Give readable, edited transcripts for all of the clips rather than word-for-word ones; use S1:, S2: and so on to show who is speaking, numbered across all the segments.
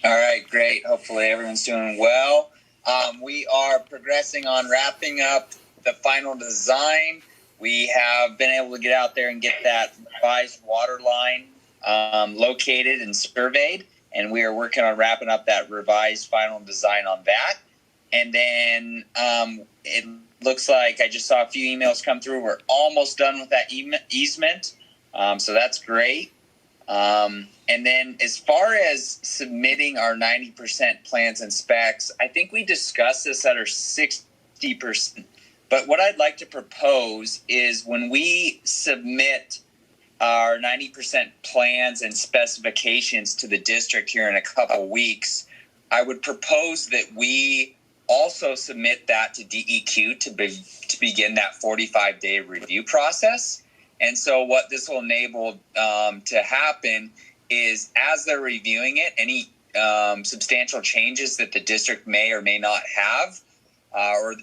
S1: All right, great. Hopefully everyone's doing well. We are progressing on wrapping up the final design. We have been able to get out there and get that revised water line located and surveyed, and we are working on wrapping up that revised final design on that. And then it looks like I just saw a few emails come through. We're almost done with that easement, so that's great. And then as far as submitting our 90% plans and specs, I think we discussed this at our 60%. But what I'd like to propose is when we submit our 90% plans and specifications to the district here in a couple of weeks, I would propose that we also submit that to DEQ to begin that 45-day review process. And so what this will enable to happen is as they're reviewing it, any substantial changes that the district may or may not have or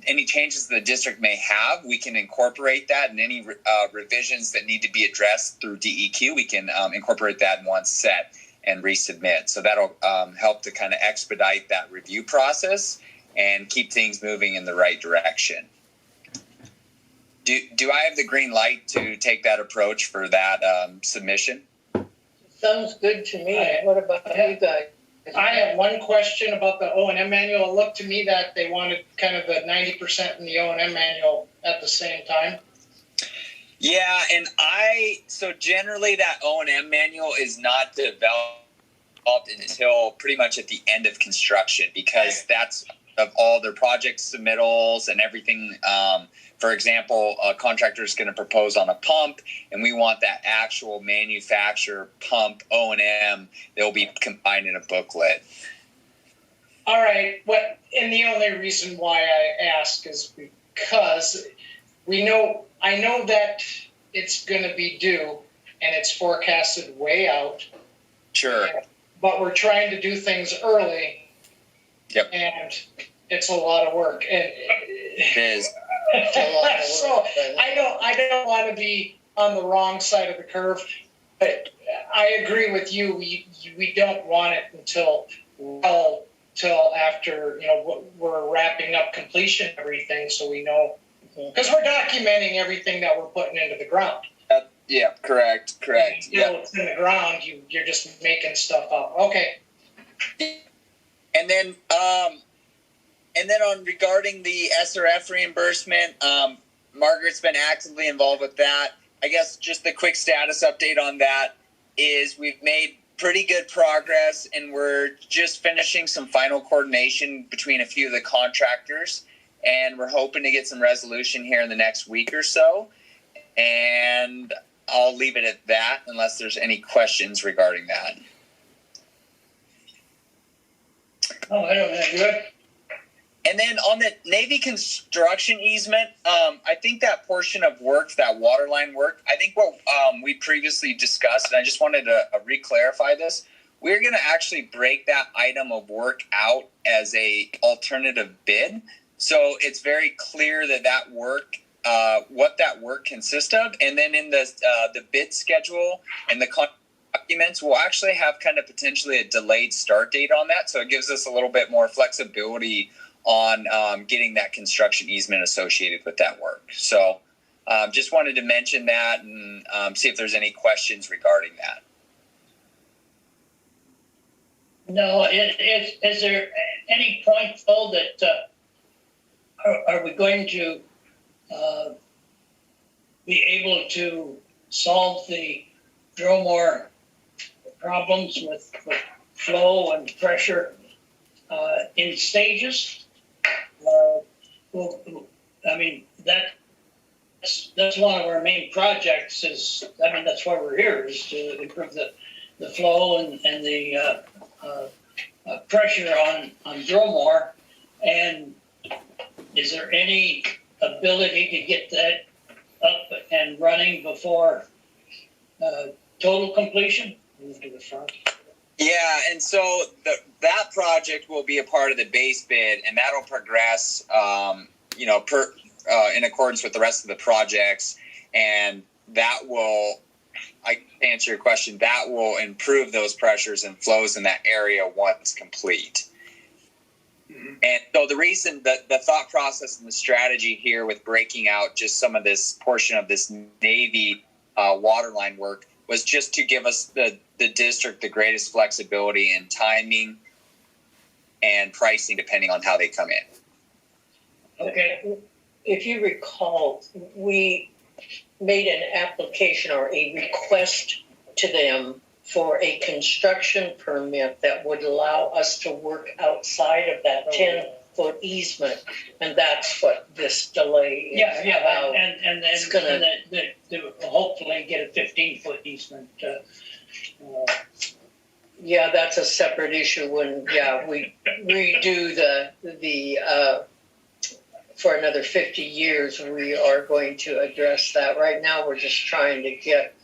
S1: any changes the district may have, we can incorporate that, and any revisions that need to be addressed through DEQ, we can incorporate that in one set and resubmit. So that'll help to kind of expedite that review process and keep things moving in the right direction. Do I have the green light to take that approach for that submission?
S2: Sounds good to me. What about you guys?
S3: I have one question about the O&M manual. It looked to me that they wanted kind of the 90% in the O&M manual at the same time.
S1: Yeah, and so generally that O&M manual is not developed until pretty much at the end of construction, because that's of all their project submittals and everything. For example, a contractor is going to propose on a pump, and we want that actual manufacturer pump O&M. They'll be combined in a booklet.
S3: All right. And the only reason why I ask is because I know that it's going to be due, and it's forecasted way out.
S1: Sure.
S3: But we're trying to do things early.
S1: Yep.
S3: And it's a lot of work. And
S1: it is.
S3: So I don't want to be on the wrong side of the curve, but I agree with you. We don't want it until after we're wrapping up completion of everything, so we know, because we're documenting everything that we're putting into the ground.
S1: Yeah, correct.
S3: Until it's in the ground, you're just making stuff up. Okay.
S1: And then on regarding the SRF reimbursement, Margaret's been actively involved with that. I guess just the quick status update on that is we've made pretty good progress, and we're just finishing some final coordination between a few of the contractors, and we're hoping to get some resolution here in the next week or so. And I'll leave it at that unless there's any questions regarding that.
S3: Oh, I don't have good.
S1: And then on the Navy construction easement, I think that portion of work, that water line work, I think what we previously discussed, and I just wanted to re-clarify this, we're going to actually break that item of work out as a alternative bid. So it's very clear that work, what that work consists of. And then in the bid schedule and the documents, we'll actually have kind of potentially a delayed start date on that. So it gives us a little bit more flexibility on getting that construction easement associated with that work. So just wanted to mention that and see if there's any questions regarding that.
S2: No, is there any point, though, that are we going to be able to solve the Dromore problems with flow and pressure in stages? I mean, that's one of our main projects. That's why we're here, is to improve the flow and the pressure on Dromore. And is there any ability to get that up and running before total completion? Move to the front.
S1: Yeah, and so that project will be a part of the base bid, and that'll progress, in accordance with the rest of the projects, and that will, to answer your question, that will improve those pressures and flows in that area once complete. And so the reason, the thought process and the strategy here with breaking out just some of this portion of this Navy water line work was just to give us the district the greatest flexibility in timing and pricing depending on how they come in.
S2: Okay,
S4: If you recall, we made an application or a request to them for a construction permit that would allow us to work outside of that 10-foot easement, and that's what this delay is
S2: yeah,
S4: about.
S2: and then
S4: It's gonna-
S2: to hopefully get a 15-foot easement.
S4: Yeah, that's a separate issue when, we redo the for another 50 years, we are going to address that. Right now, we're just trying to get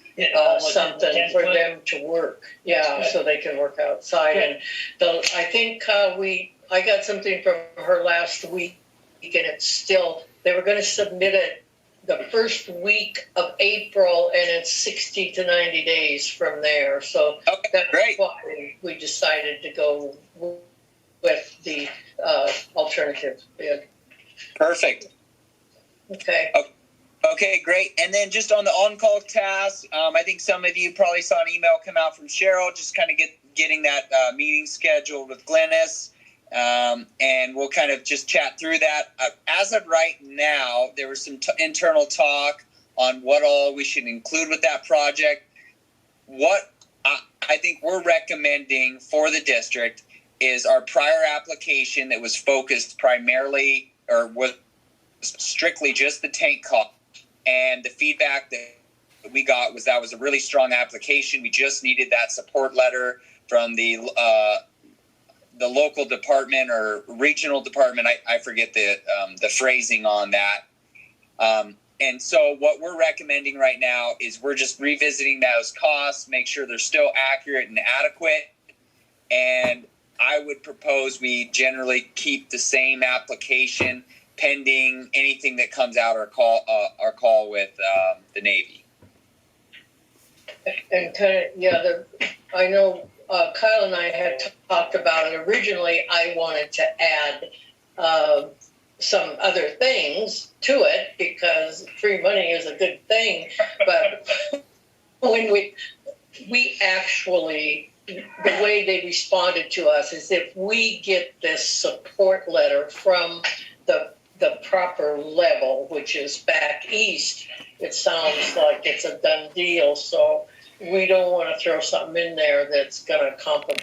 S4: something for them to work. Yeah,
S2: Good.
S4: so they can work outside.
S2: Good.
S4: And I think I got something from her last week, and it's still, they were going to submit it the first week of April, and it's 60 to 90 days from there. So
S1: Okay,
S4: that's
S1: great.
S4: why we decided to go with the alternative bid.
S1: Perfect.
S4: Okay.
S1: Okay, great. And then just on the on-call task, I think some of you probably saw an email come out from Cheryl, just kind of getting that meeting scheduled with Glennis. And we'll kind of just chat through that. As of right now, there was some internal talk on what all we should include with that project. What I think we're recommending for the district is our prior application that was focused primarily or was strictly just the tank cost. And the feedback that we got was that was a really strong application. We just needed that support letter from the local department or regional department. I forget the phrasing on that. And so what we're recommending right now is we're just revisiting those costs, make sure they're still accurate and adequate. And I would propose we generally keep the same application pending anything that comes out our call with the Navy.
S4: And I know Kyle and I had talked about it. Originally, I wanted to add some other things to it because free money is a good thing. But when we actually, the way they responded to us is if we get this support letter from the proper level, which is back east, it sounds like it's a done deal. So we don't want to throw something in there that's going to complicate